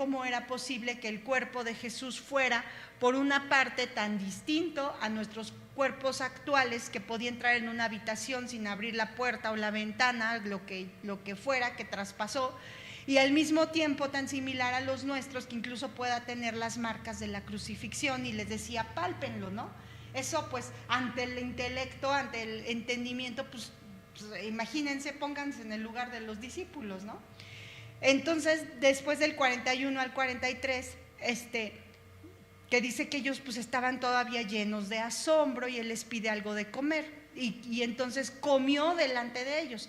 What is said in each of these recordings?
cómo era posible que el cuerpo de Jesús fuera, por una parte, tan distinto a nuestros cuerpos actuales, que podía entrar en una habitación sin abrir la puerta o la ventana, lo que fuera, que traspasó, y al mismo tiempo tan similar a los nuestros, que incluso pueda tener las marcas de la crucifixión, y les decía, pálpenlo, ¿no? Eso, pues, ante el intelecto, ante el entendimiento, pues imagínense, pónganse en el lugar de los discípulos, ¿no? Entonces, después del 41 al 43, que dice que ellos pues estaban todavía llenos de asombro, y él les pide algo de comer, y entonces comió delante de ellos.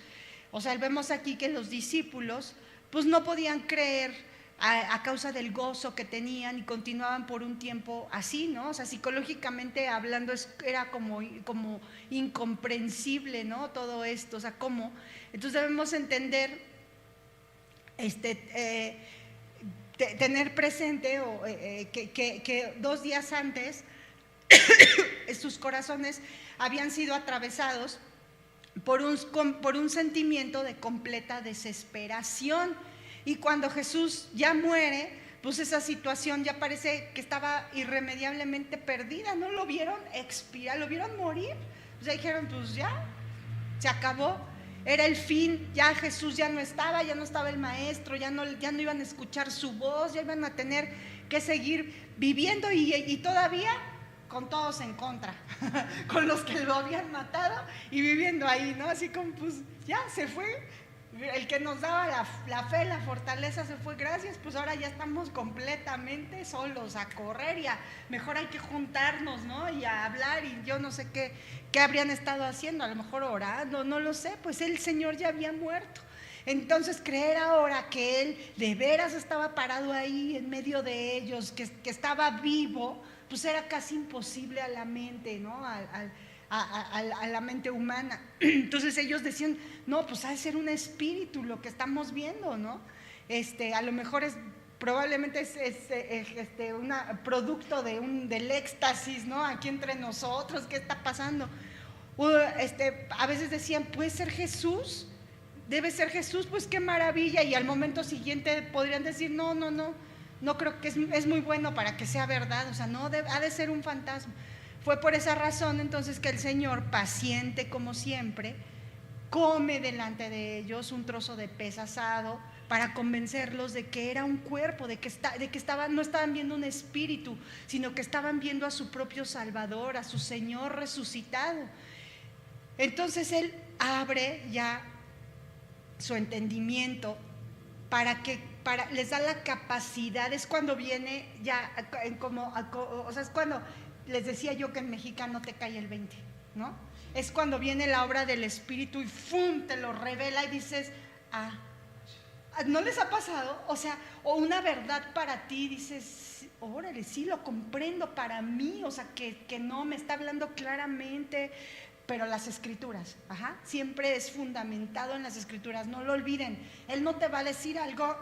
O sea, vemos aquí que los discípulos pues no podían creer a causa del gozo que tenían, y continuaban por un tiempo así, ¿no? O sea, psicológicamente hablando era como incomprensible, ¿no? Todo esto, o sea, ¿cómo? Entonces debemos entender, tener presente que 2 días antes sus corazones habían sido atravesados por un sentimiento de completa desesperación, y cuando Jesús ya muere, pues esa situación ya parece que estaba irremediablemente perdida. ¿No lo vieron expirar? ¿Lo vieron morir? O sea, dijeron, pues ya, se acabó. Era el fin, ya Jesús ya no estaba el maestro, ya no iban a escuchar su voz, ya iban a tener que seguir viviendo, y todavía con todos en contra, con los que lo habían matado y viviendo ahí, ¿no? Así como, pues ya se fue, el que nos daba la fe, la fortaleza se fue, gracias, pues ahora ya estamos completamente solos, a correr, y mejor hay que juntarnos, ¿no? Y a hablar, y yo no sé qué habrían estado haciendo, a lo mejor orando, no lo sé, pues el Señor ya había muerto. Entonces, creer ahora que Él de veras estaba parado ahí en medio de ellos, que estaba vivo, pues era casi imposible a la mente, ¿no? A la mente humana. Entonces ellos decían, no, pues ha de ser un espíritu lo que estamos viendo, ¿no? A lo mejor probablemente es un producto del éxtasis, ¿no? Aquí entre nosotros, ¿qué está pasando? A veces decían, ¿puede ser Jesús? Debe ser Jesús, pues qué maravilla, y al momento siguiente podrían decir, no creo que es muy bueno para que sea verdad, o sea, no, ha de ser un fantasma. Fue por esa razón entonces que el Señor, paciente como siempre, come delante de ellos un trozo de pez asado para convencerlos de que era un cuerpo, de que no estaban viendo un espíritu, sino que estaban viendo a su propio Salvador, a su Señor resucitado. Entonces Él abre ya su entendimiento les da la capacidad. Es cuando viene ya o sea, es cuando les decía yo que en mexicano te cae el 20, ¿no? Es cuando viene la obra del Espíritu y ¡fum!, te lo revela, y dices, ¿no les ha pasado? O sea, o una verdad para ti, dices, órale, sí, lo comprendo para mí, o sea, que no me está hablando claramente. Pero las escrituras, siempre es fundamentado en las escrituras, no lo olviden. Él no te va a decir algo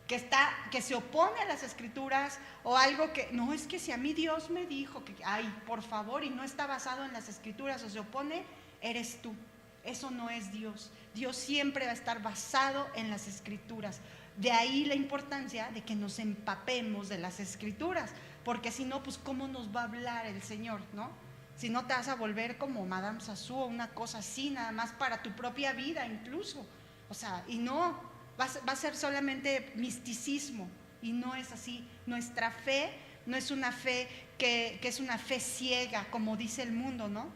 que se opone a las escrituras, o algo que, no, es que si a mí Dios me dijo que, ay, por favor, y no está basado en las escrituras o se opone, eres tú. Eso no es Dios. Dios siempre va a estar basado en las escrituras. De ahí la importancia de que nos empapemos de las escrituras, porque si no, pues ¿cómo nos va a hablar el Señor, no? Si no, te vas a volver como Madame Sassou o una cosa así, nada más para tu propia vida incluso. O sea, y no, va a ser solamente misticismo, y no es así. Nuestra fe no es una fe que es una fe ciega, como dice el mundo, ¿no?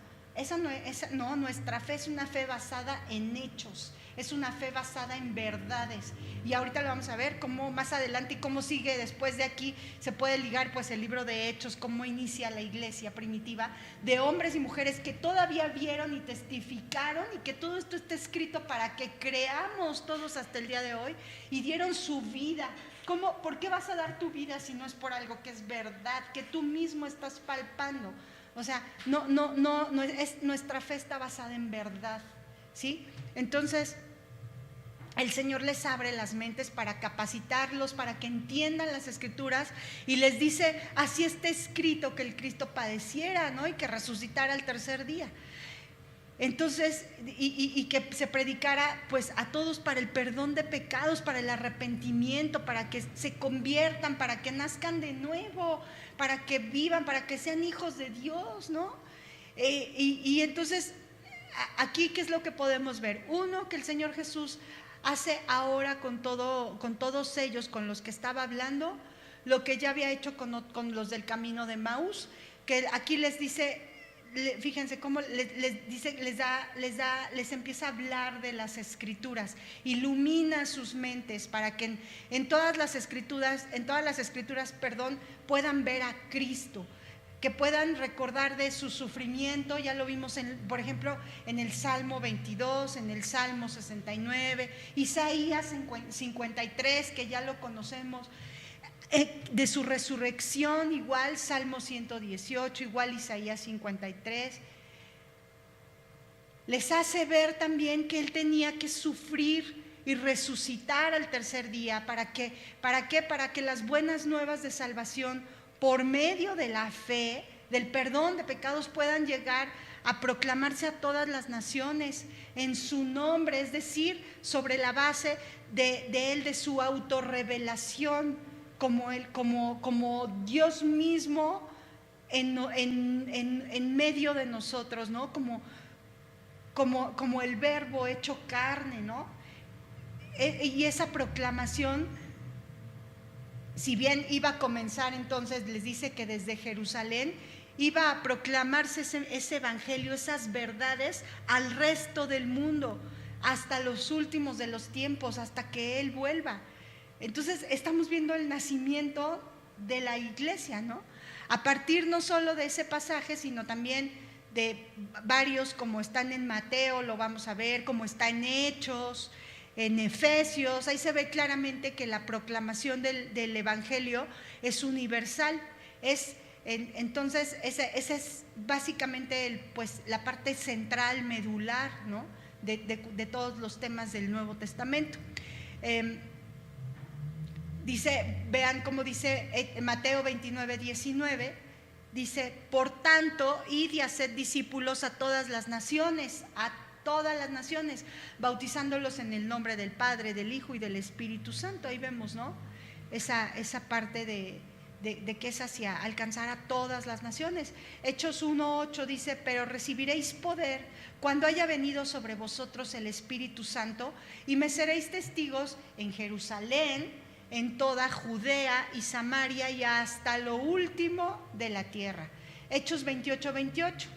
No, nuestra fe es una fe basada en hechos, es una fe basada en verdades. Y ahorita lo vamos a ver cómo más adelante, y cómo sigue después de aquí, se puede ligar pues el libro de Hechos, cómo inicia la iglesia primitiva, de hombres y mujeres que todavía vieron y testificaron, y que todo esto está escrito para que creamos todos hasta el día de hoy, y dieron su vida. ¿Por qué vas a dar tu vida si no es por algo que es verdad, que tú mismo estás palpando? O sea, nuestra fe está basada en verdad, ¿sí? Entonces, el Señor les abre las mentes para capacitarlos, para que entiendan las escrituras, y les dice, así está escrito que el Cristo padeciera, ¿no? Y que resucitara al tercer día. Entonces, y que se predicara pues a todos para el perdón de pecados, para el arrepentimiento, para que se conviertan, para que nazcan de nuevo, para que vivan, para que sean hijos de Dios, ¿no? Y entonces, aquí, ¿qué es lo que podemos ver? Uno, que el Señor Jesús hace ahora con todos ellos, con los que estaba hablando, lo que ya había hecho con los del camino de Maús, que aquí les dice, fíjense cómo les dice, les empieza a hablar de las escrituras, ilumina sus mentes para que en todas las escrituras, puedan ver a Cristo, que puedan recordar de su sufrimiento. Ya lo vimos, por ejemplo, en el Salmo 22, en el Salmo 69, Isaías 53, que ya lo conocemos, de su resurrección, igual Salmo 118, igual Isaías 53. Les hace ver también que Él tenía que sufrir y resucitar al tercer día. ¿Para qué? Para que las buenas nuevas de salvación, por medio de la fe, del perdón de pecados, puedan llegar a proclamarse a todas las naciones en su nombre, es decir, sobre la base de Él, de su autorrevelación, como Dios mismo en medio de nosotros, ¿no? Como el Verbo hecho carne, ¿no? Y esa proclamación, si bien iba a comenzar, entonces les dice que desde Jerusalén iba a proclamarse ese evangelio, esas verdades al resto del mundo, hasta los últimos de los tiempos, hasta que Él vuelva. Entonces estamos viendo el nacimiento de la iglesia, ¿no? A partir no solo de ese pasaje, sino también de varios, como están en Mateo, lo vamos a ver, como está en Hechos, en Efesios. Ahí se ve claramente que la proclamación del evangelio es universal. Entonces esa es básicamente pues la parte central, medular, ¿no? de todos los temas del Nuevo Testamento. Vean cómo dice Mateo 29, 19, dice: por tanto, id y haced discípulos a todas las naciones, bautizándolos en el nombre del Padre, del Hijo y del Espíritu Santo. Ahí vemos, ¿no? Esa parte de que es hacia alcanzar a todas las naciones. Hechos 1:8 dice: pero recibiréis poder cuando haya venido sobre vosotros el Espíritu Santo, y me seréis testigos en Jerusalén, en toda Judea y Samaria y hasta lo último de la tierra. Hechos 28:28.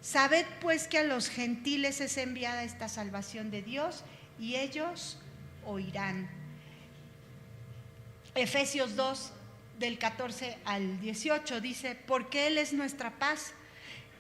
Sabed pues que a los gentiles es enviada esta salvación de Dios, y ellos oirán. Efesios 2, del 14 al 18 dice: porque Él es nuestra paz,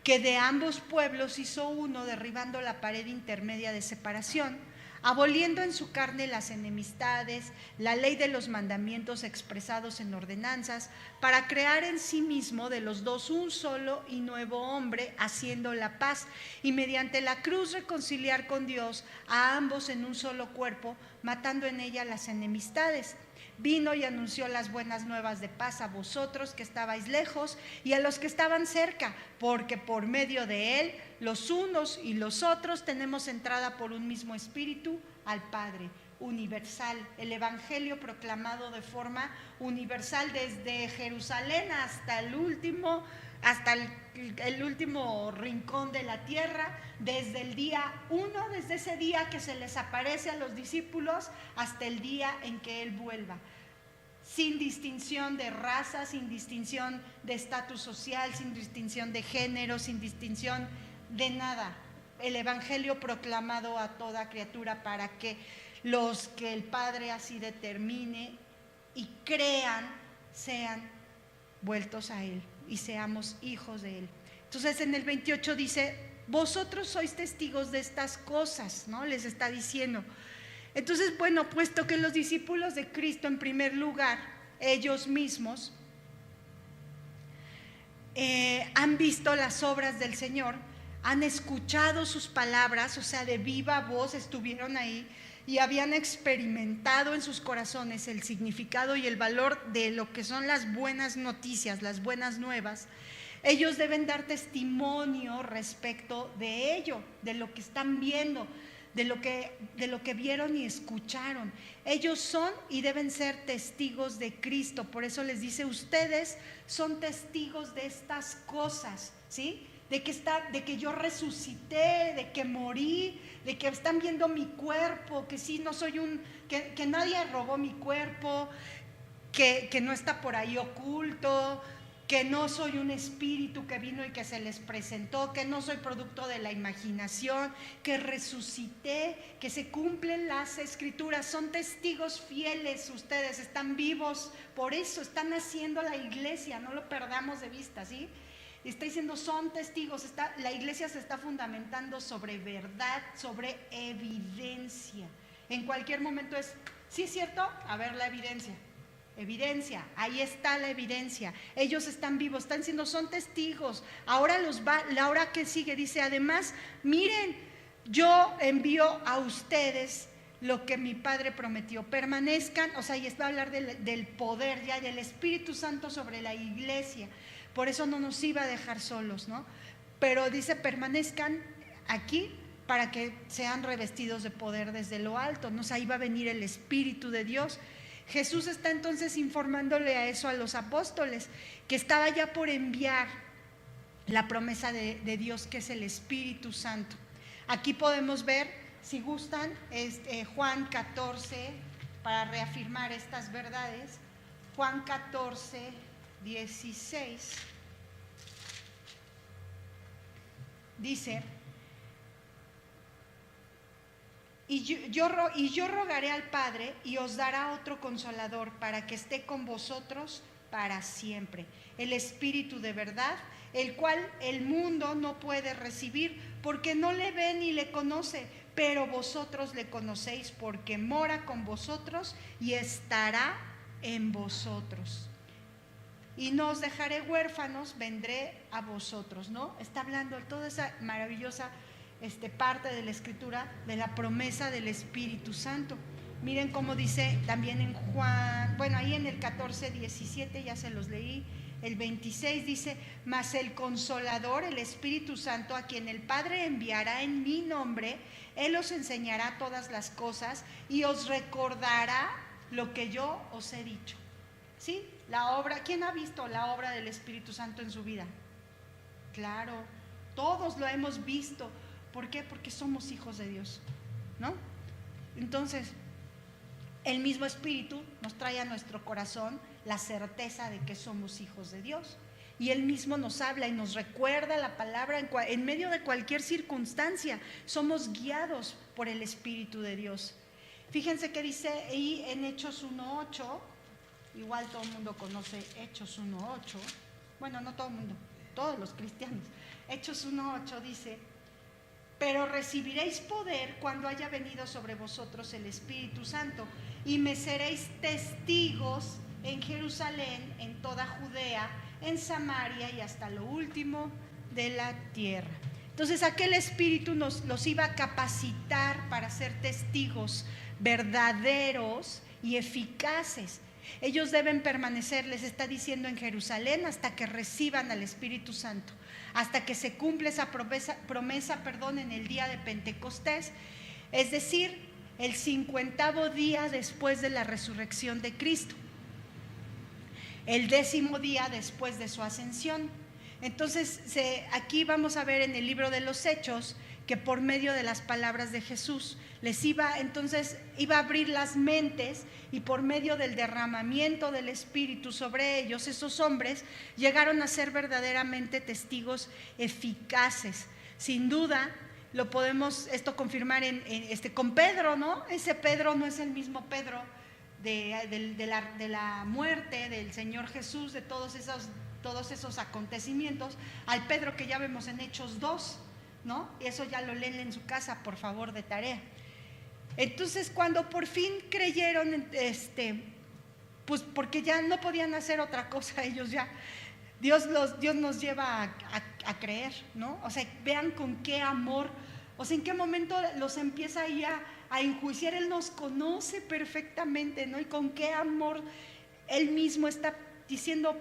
que de ambos pueblos hizo uno, derribando la pared intermedia de separación, aboliendo en su carne las enemistades, la ley de los mandamientos expresados en ordenanzas, para crear en sí mismo de los dos un solo y nuevo hombre, haciendo la paz, y mediante la cruz reconciliar con Dios a ambos en un solo cuerpo, matando en ella las enemistades. Vino y anunció las buenas nuevas de paz a vosotros que estabais lejos y a los que estaban cerca, porque por medio de Él los unos y los otros tenemos entrada por un mismo espíritu al Padre. Universal, el evangelio proclamado de forma universal desde Jerusalén hasta el último rincón de la tierra, desde el día 1, desde ese día que se les aparece a los discípulos hasta el día en que Él vuelva, sin distinción de raza, sin distinción de estatus social, sin distinción de género, sin distinción de nada. El evangelio proclamado a toda criatura para que los que el Padre así determine y crean sean vueltos a Él y seamos hijos de Él. Entonces en el 28 dice: vosotros sois testigos de estas cosas, ¿no? Les está diciendo. Entonces, bueno, puesto que los discípulos de Cristo, en primer lugar, ellos mismos han visto las obras del Señor, han escuchado sus palabras, o sea, de viva voz estuvieron ahí y habían experimentado en sus corazones el significado y el valor de lo que son las buenas noticias, las buenas nuevas. Ellos deben dar testimonio respecto de ello, de lo que están viendo, de lo que vieron y escucharon. Ellos son y deben ser testigos de Cristo. Por eso les dice, ustedes son testigos de estas cosas, ¿sí? De que yo resucité, de que morí, de que están viendo mi cuerpo, que sí, no soy que nadie robó mi cuerpo, que no está por ahí oculto, que no soy un espíritu que vino y que se les presentó, que no soy producto de la imaginación, que resucité, que se cumplen las escrituras. Son testigos fieles ustedes, están vivos, por eso están haciendo la iglesia, no lo perdamos de vista, ¿sí? Está diciendo, son testigos, la iglesia se está fundamentando sobre verdad, sobre evidencia. En cualquier momento ¿sí es cierto? A ver la evidencia. Evidencia, ahí está la evidencia. Ellos están vivos, están diciendo, son testigos. Ahora la hora que sigue dice, además, miren, yo envío a ustedes lo que mi Padre prometió. Permanezcan, o sea, y está a hablar del poder ya, del Espíritu Santo sobre la iglesia. Por eso no nos iba a dejar solos, ¿no? Pero dice, permanezcan aquí para que sean revestidos de poder desde lo alto, ¿no? O sea, ahí va a venir el Espíritu de Dios. Jesús está entonces informándole a eso a los apóstoles, que estaba ya por enviar la promesa de Dios, que es el Espíritu Santo. Aquí podemos ver, si gustan, Juan 14, para reafirmar estas verdades. Juan 14, 16, dice, y yo rogaré al Padre y os dará otro consolador para que esté con vosotros para siempre, el Espíritu de verdad, el cual el mundo no puede recibir porque no le ve ni le conoce, pero vosotros le conocéis porque mora con vosotros y estará en vosotros. Y no os dejaré huérfanos, vendré a vosotros, ¿no? Está hablando de toda esa maravillosa parte de la Escritura, de la promesa del Espíritu Santo. Miren cómo dice también en Juan, bueno, ahí en el 14, 17, ya se los leí, el 26 dice, mas el Consolador, el Espíritu Santo, a quien el Padre enviará en mi nombre, Él os enseñará todas las cosas y os recordará lo que yo os he dicho. ¿Sí? La obra, ¿quién ha visto la obra del Espíritu Santo en su vida? Claro, todos lo hemos visto. ¿Por qué? Porque somos hijos de Dios, ¿no? Entonces, el mismo Espíritu nos trae a nuestro corazón la certeza de que somos hijos de Dios. Y Él mismo nos habla y nos recuerda la palabra en medio de cualquier circunstancia. Somos guiados por el Espíritu de Dios. Fíjense que dice ahí en Hechos 1:8, igual todo el mundo conoce Hechos 1:8, bueno, no todo el mundo, todos los cristianos. Hechos 1:8 dice, pero recibiréis poder cuando haya venido sobre vosotros el Espíritu Santo, y me seréis testigos en Jerusalén, en toda Judea, en Samaria y hasta lo último de la tierra. Entonces aquel Espíritu los iba a capacitar para ser testigos verdaderos y eficaces. Ellos deben permanecer, les está diciendo, en Jerusalén hasta que reciban al Espíritu Santo, hasta que se cumple esa promesa, en el día de Pentecostés, es decir, el 50º día después de la resurrección de Cristo, el 10º día después de su ascensión. Entonces, aquí vamos a ver en el libro de los Hechos que por medio de las palabras de Jesús les iba a abrir las mentes, y por medio del derramamiento del Espíritu sobre ellos, esos hombres llegaron a ser verdaderamente testigos eficaces. Sin duda lo podemos confirmar con Pedro, ¿no? Ese Pedro no es el mismo Pedro de la muerte del Señor Jesús, de todos esos acontecimientos, al Pedro que ya vemos en Hechos 2, ¿no? Eso ya lo leen en su casa, por favor, de tarea. Entonces, cuando por fin creyeron, pues porque ya no podían hacer otra cosa, ellos ya, Dios nos lleva a creer, ¿no? O sea, vean con qué amor, o sea, en qué momento los empieza ahí a enjuiciar. Él nos conoce perfectamente, ¿no? Y con qué amor Él mismo está diciendo,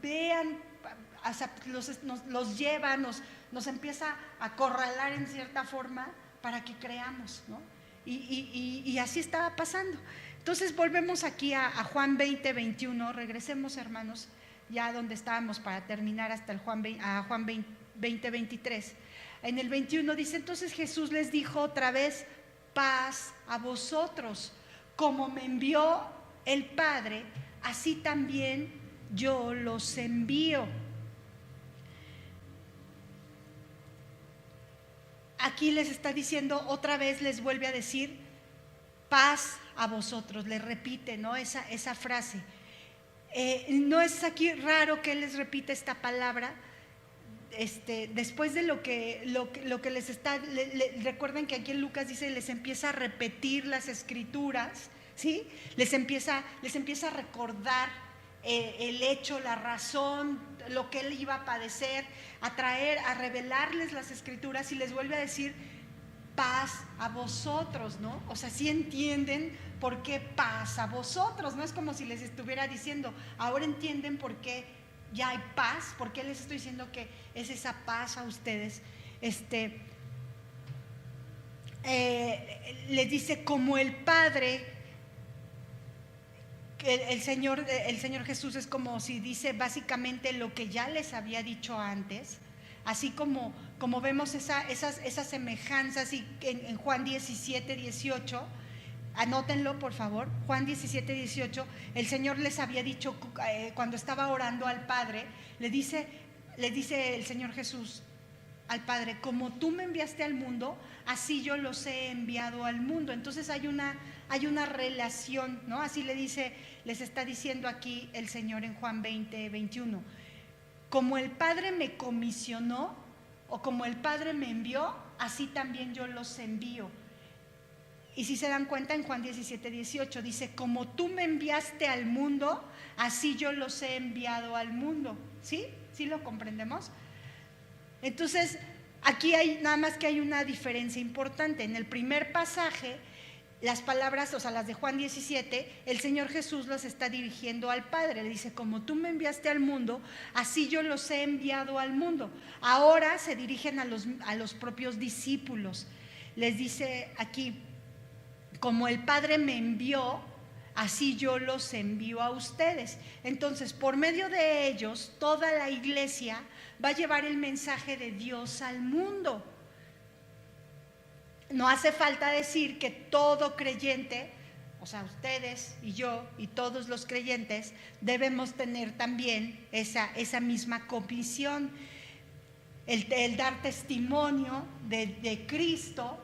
vean, los lleva, nos empieza a acorralar en cierta forma para que creamos, ¿no? Y así estaba pasando. Entonces volvemos aquí a Juan 20, 21, regresemos, hermanos, ya donde estábamos para terminar hasta Juan 20, 23. En el 21 dice: entonces Jesús les dijo otra vez: paz a vosotros, como me envió el Padre, así también yo los envío. Aquí les está diciendo otra vez, les vuelve a decir paz a vosotros, les repite, ¿no? Esa frase. No es aquí raro que él les repita esta palabra. Después de lo que les está, recuerden que aquí en Lucas dice, les empieza a repetir las escrituras, ¿sí? Les empieza a recordar el hecho, la razón, lo que él iba a padecer, a revelarles las escrituras, y les vuelve a decir paz a vosotros, ¿no? O sea, sí entienden por qué paz a vosotros, no es como si les estuviera diciendo, ahora entienden por qué ya hay paz, por qué les estoy diciendo que es esa paz a ustedes. Les dice, como el Padre, el Señor Jesús es como si dice básicamente lo que ya les había dicho antes, así como vemos esas semejanzas en Juan 17, 18, anótenlo por favor, Juan 17, 18, el Señor les había dicho cuando estaba orando al Padre, le dice el Señor Jesús al Padre, como tú me enviaste al mundo, así yo los he enviado al mundo. Entonces hay una relación, ¿no? Así les está diciendo aquí el Señor en Juan 20, 21. Como el Padre me comisionó, o como el Padre me envió, así también yo los envío. Y si se dan cuenta, en Juan 17, 18 dice, como tú me enviaste al mundo, así yo los he enviado al mundo. ¿Sí? ¿Sí lo comprendemos? Entonces, aquí nada más que hay una diferencia importante. En el primer pasaje, las palabras, o sea, las de Juan 17, el Señor Jesús los está dirigiendo al Padre. Le dice, como tú me enviaste al mundo, así yo los he enviado al mundo. Ahora se dirigen a los propios discípulos. Les dice aquí, como el Padre me envió, así yo los envío a ustedes. Entonces, por medio de ellos, toda la iglesia va a llevar el mensaje de Dios al mundo. No hace falta decir que todo creyente, o sea, ustedes y yo y todos los creyentes, debemos tener también esa misma comisión, el dar testimonio de Cristo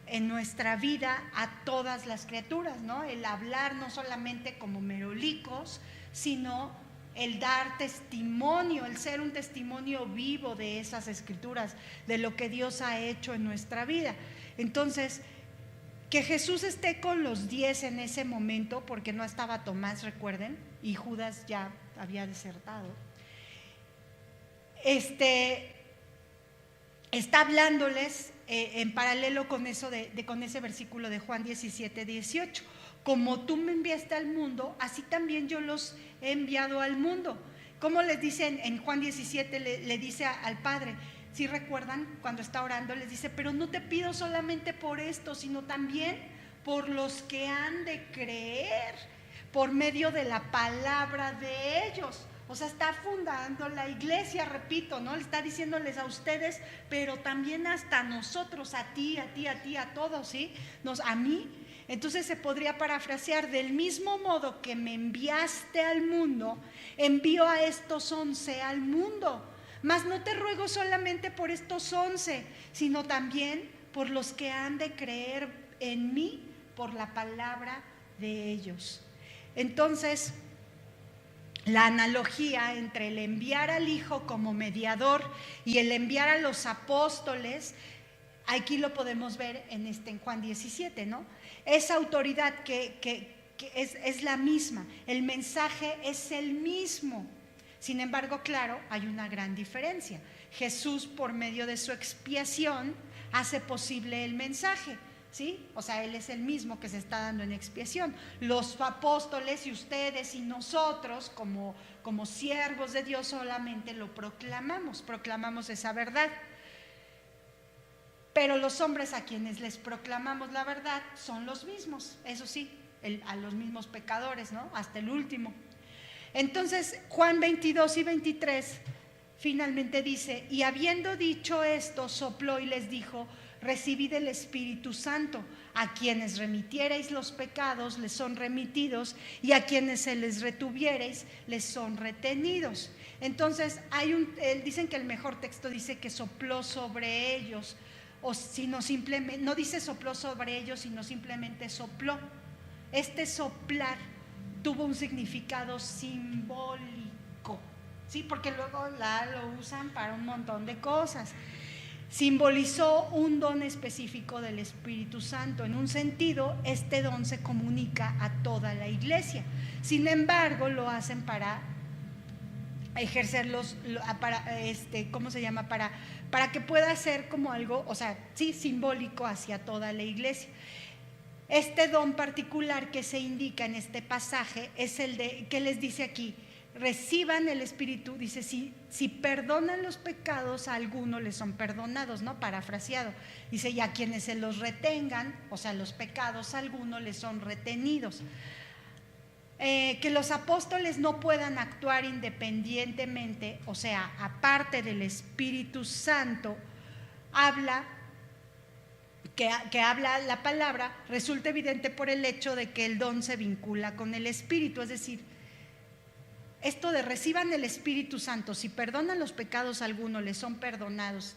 en nuestra vida a todas las criaturas, ¿no? El hablar no solamente como merolicos, sino el dar testimonio, el ser un testimonio vivo de esas escrituras, de lo que Dios ha hecho en nuestra vida. Entonces, que Jesús esté con los 10 en ese momento, porque no estaba Tomás, recuerden, y Judas ya había desertado, está hablándoles en paralelo con eso con ese versículo de Juan 17, 18. Como tú me enviaste al mundo, así también yo los he enviado al mundo. ¿Cómo les dicen en Juan 17? Le dice al Padre, si recuerdan, cuando está orando, les dice, pero no te pido solamente por esto, sino también por los que han de creer por medio de la palabra de ellos. O sea, está fundando la iglesia, repito, ¿no? Le está diciéndoles a ustedes, pero también hasta nosotros, a ti, a todos, ¿sí? A mí. Entonces se podría parafrasear, del mismo modo que me enviaste al mundo, envío a estos 11 al mundo. Mas no te ruego solamente por estos 11, sino también por los que han de creer en mí por la palabra de ellos. Entonces, la analogía entre el enviar al Hijo como mediador y el enviar a los apóstoles, aquí lo podemos ver en Juan 17, ¿no? Esa autoridad que es la misma, el mensaje es el mismo. Sin embargo, claro, hay una gran diferencia. Jesús, por medio de su expiación, hace posible el mensaje. ¿sí? O sea, Él es el mismo que se está dando en expiación. Los apóstoles y ustedes y nosotros, como siervos de Dios, solamente lo proclamamos esa verdad. Pero los hombres a quienes les proclamamos la verdad son los mismos, eso sí, a los mismos pecadores, ¿no? Hasta el último. Entonces, Juan 22 y 23 finalmente dice: y habiendo dicho esto, sopló y les dijo: recibid el Espíritu Santo. A quienes remitiereis los pecados les son remitidos, y a quienes se les retuviereis les son retenidos. Entonces, dicen que el mejor texto dice que sopló sobre ellos, o sino simplemente, no dice sopló sobre ellos, sino simplemente sopló. Este soplar tuvo un significado simbólico, ¿sí? Porque luego lo usan para un montón de cosas. Simbolizó un don específico del Espíritu Santo. En un sentido, este don se comunica a toda la iglesia. Sin embargo, lo hacen para ejercerlos, ¿cómo se llama? Para que pueda ser como algo, o sea, sí, simbólico hacia toda la iglesia. Este don particular que se indica en este pasaje es el de, ¿qué les dice aquí? Reciban el Espíritu, dice, si perdonan los pecados, a algunos les son perdonados, ¿no? Parafraseado. Dice, y a quienes se los retengan, o sea, los pecados, a algunos les son retenidos. Que los apóstoles no puedan actuar independientemente, o sea, aparte del Espíritu Santo, que habla la palabra, resulta evidente por el hecho de que el don se vincula con el Espíritu. Es decir, esto de reciban el Espíritu Santo, si perdonan los pecados a algunos, les son perdonados.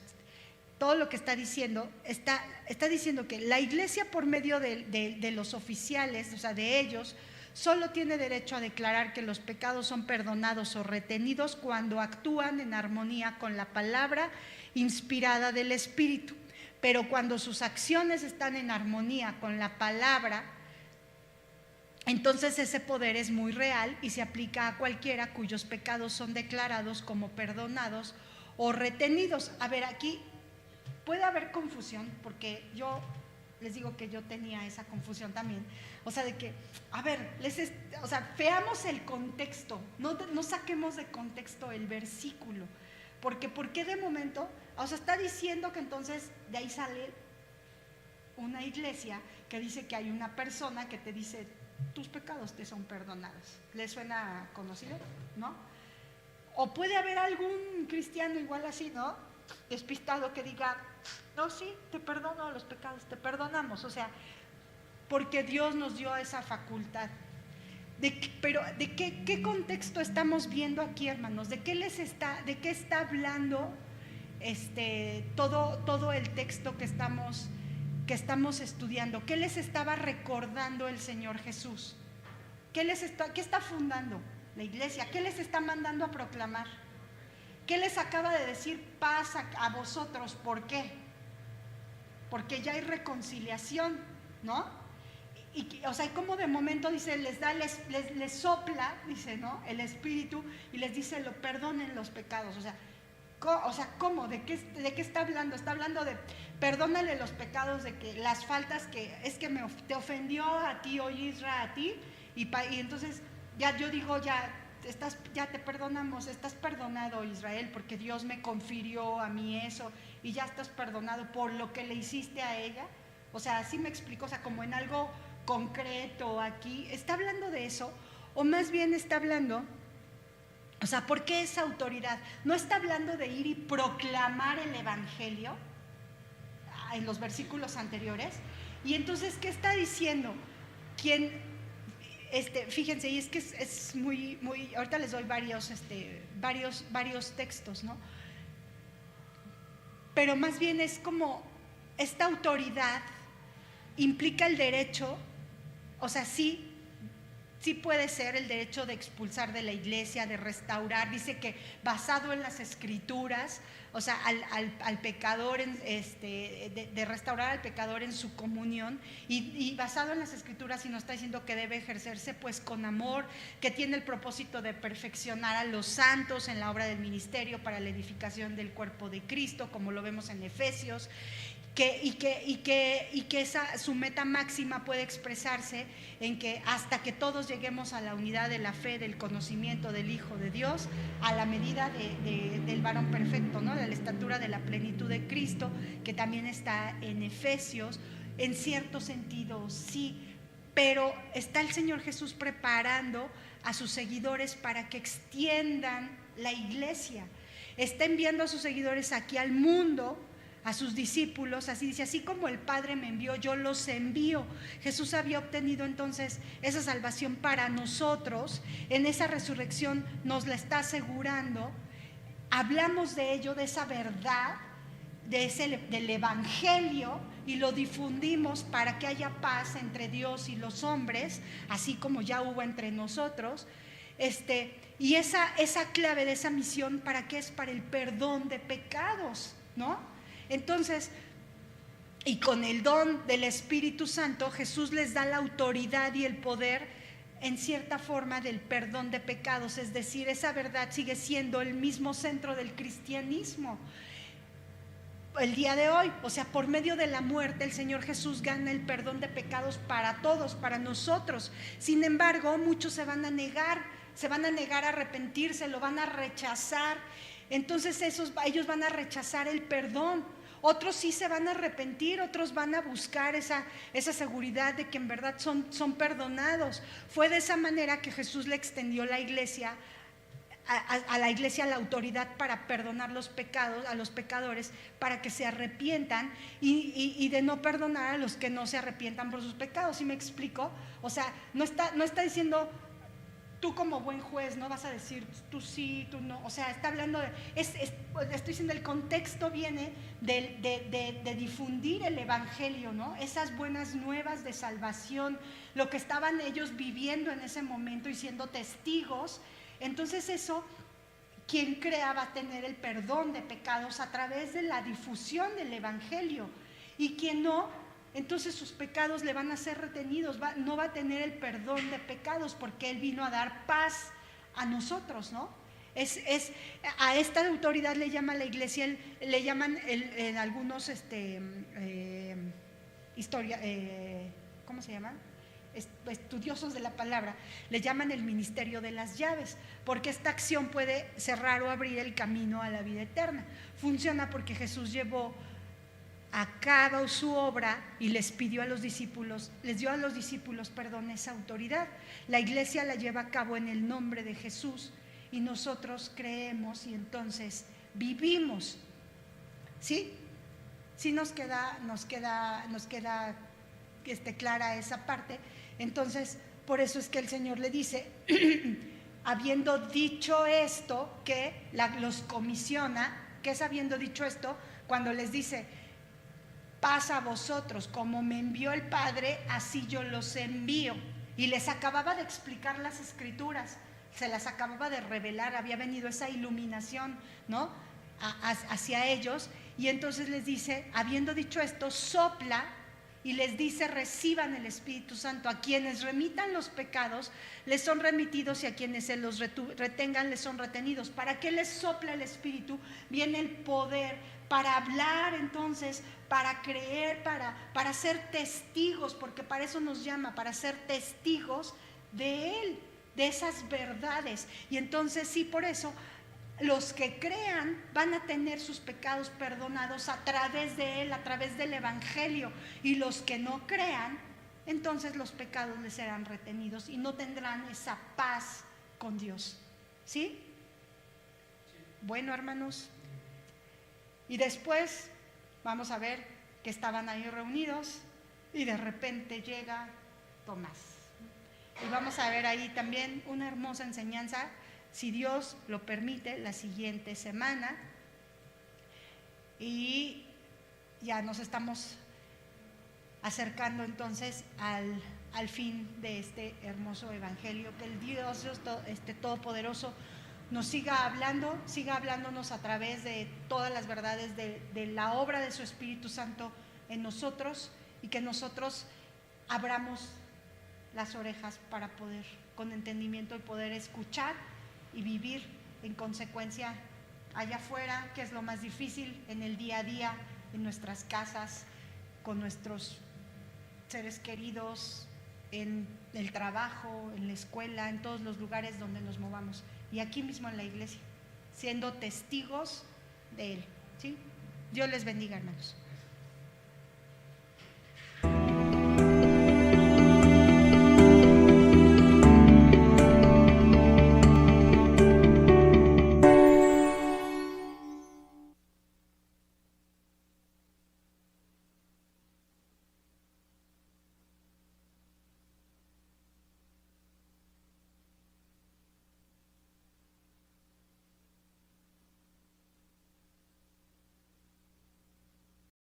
Todo lo que está diciendo, está diciendo que la iglesia, por medio de los oficiales, o sea, de ellos, solo tiene derecho a declarar que los pecados son perdonados o retenidos cuando actúan en armonía con la palabra inspirada del Espíritu. Pero cuando sus acciones están en armonía con la palabra, entonces ese poder es muy real y se aplica a cualquiera cuyos pecados son declarados como perdonados o retenidos. A ver, aquí puede haber confusión, porque yo les digo que yo tenía esa confusión también. O sea, de que, a ver, veamos el contexto, no saquemos de contexto el versículo. Porque ¿por qué de momento? O sea, está diciendo que entonces de ahí sale una iglesia que dice que hay una persona que te dice: tus pecados te son perdonados. ¿Le suena conocido? ¿No? O puede haber algún cristiano igual así, ¿no? Despistado, que diga: no, sí, te perdono los pecados, te perdonamos. O sea, porque Dios nos dio esa facultad. Pero ¿de qué contexto estamos viendo aquí, hermanos? ¿De qué está hablando todo el texto que estamos estudiando? ¿Qué les estaba recordando el Señor Jesús? ¿Qué está fundando la iglesia? ¿Qué les está mandando a proclamar? ¿Qué les acaba de decir? Paz a vosotros. ¿Por qué? Porque ya hay reconciliación, ¿no? O sea, como de momento dice, les sopla, dice, ¿no? El Espíritu, y les dice, perdonen los pecados. O sea, ¿cómo? ¿De qué está hablando? Está hablando de perdónale los pecados, de que las faltas que es que te ofendió a ti, oh Israel, a ti, y entonces ya yo digo, ya te perdonamos, estás perdonado, Israel, porque Dios me confirió a mí eso, y ya estás perdonado por lo que le hiciste a ella. O sea, así me explico, o sea, como en algo concreto aquí. ¿Está hablando de eso? O más bien está hablando, o sea, ¿por qué esa autoridad? No está hablando de ir y proclamar el Evangelio en los versículos anteriores. Y entonces, ¿qué está diciendo? Fíjense, y es que es muy, ahorita les doy varios textos, ¿no? Pero más bien es como esta autoridad implica el derecho, o sea, sí puede ser el derecho de expulsar de la iglesia, de restaurar. Dice que basado en las Escrituras, o sea, al pecador, de restaurar al pecador en su comunión, y basado en las Escrituras, y nos está diciendo que debe ejercerse pues con amor, que tiene el propósito de perfeccionar a los santos en la obra del ministerio para la edificación del cuerpo de Cristo, como lo vemos en Efesios, su meta máxima puede expresarse en que hasta que todos lleguemos a la unidad de la fe, del conocimiento del Hijo de Dios, a la medida del varón perfecto, ¿no? De la estatura de la plenitud de Cristo, que también está en Efesios. En cierto sentido, sí, pero está el Señor Jesús preparando a sus seguidores para que extiendan la iglesia. Está enviando a sus seguidores aquí al mundo, a sus discípulos, así dice, así como el Padre me envió, yo los envío. Jesús había obtenido entonces esa salvación para nosotros, en esa resurrección nos la está asegurando. Hablamos de ello, de esa verdad, del Evangelio, y lo difundimos para que haya paz entre Dios y los hombres, así como ya hubo entre nosotros. Y esa clave de esa misión, ¿para qué es? Para el perdón de pecados, ¿no? Entonces, y con el don del Espíritu Santo, Jesús les da la autoridad y el poder, en cierta forma, del perdón de pecados. Es decir, esa verdad sigue siendo el mismo centro del cristianismo el día de hoy. O sea, por medio de la muerte el Señor Jesús gana el perdón de pecados para todos, para nosotros. Sin embargo, muchos se van a negar a arrepentirse, lo van a rechazar. Entonces ellos van a rechazar el perdón. Otros sí se van a arrepentir, otros van a buscar esa seguridad de que en verdad son perdonados. Fue de esa manera que Jesús le extendió la iglesia, a la iglesia, la autoridad para perdonar los pecados a los pecadores, para que se arrepientan, y de no perdonar a los que no se arrepientan por sus pecados. ¿Sí me explico? O sea, no está diciendo tú como buen juez no vas a decir tú sí, tú no. O sea, está hablando estoy diciendo, el contexto viene de difundir el Evangelio, ¿no? Esas buenas nuevas de salvación, lo que estaban ellos viviendo en ese momento y siendo testigos. Entonces eso, quien crea va a tener el perdón de pecados a través de la difusión del Evangelio, y quien no, entonces sus pecados le van a ser retenidos, no va a tener el perdón de pecados, porque Él vino a dar paz a nosotros, ¿no? A esta autoridad le llama la iglesia, le llaman en algunos ¿cómo se llaman? Estudiosos de la palabra, le llaman el ministerio de las llaves, porque esta acción puede cerrar o abrir el camino a la vida eterna. Funciona porque Jesús llevó a cabo su obra y les dio a los discípulos, esa autoridad. La iglesia la lleva a cabo en el nombre de Jesús, y nosotros creemos y entonces vivimos. ¿Sí? Sí nos queda clara esa parte. Entonces, por eso es que el Señor le dice, habiendo dicho esto, que los comisiona. ¿Qué es habiendo dicho esto? Cuando les dice, paz a vosotros, como me envió el Padre, así yo los envío. Y les acababa de explicar las Escrituras, se las acababa de revelar, había venido esa iluminación, ¿no? Hacia ellos. Y entonces les dice, habiendo dicho esto, sopla y les dice, reciban el Espíritu Santo. A quienes remitan los pecados les son remitidos, y a quienes se los retengan les son retenidos. ¿Para qué les sopla el Espíritu? Viene el poder para hablar, entonces, para creer, para ser testigos, porque para eso nos llama, para ser testigos de Él, de esas verdades. Y entonces sí, por eso los que crean van a tener sus pecados perdonados a través de Él, a través del Evangelio. Y los que no crean, entonces los pecados les serán retenidos y no tendrán esa paz con Dios. ¿Sí? Bueno, hermanos. Y después vamos a ver que estaban ahí reunidos y de repente llega Tomás. Y vamos a ver ahí también una hermosa enseñanza, si Dios lo permite, la siguiente semana. Y ya nos estamos acercando entonces al fin de este hermoso evangelio. Que el Dios Todopoderoso nos siga hablándonos a través de todas las verdades de la obra de su Espíritu Santo en nosotros, y que nosotros abramos las orejas para poder, con entendimiento, y poder escuchar y vivir en consecuencia allá afuera, que es lo más difícil en el día a día, en nuestras casas, con nuestros seres queridos, en el trabajo, en la escuela, en todos los lugares donde nos movamos, y aquí mismo en la iglesia, siendo testigos de Él, ¿sí? Dios les bendiga, hermanos.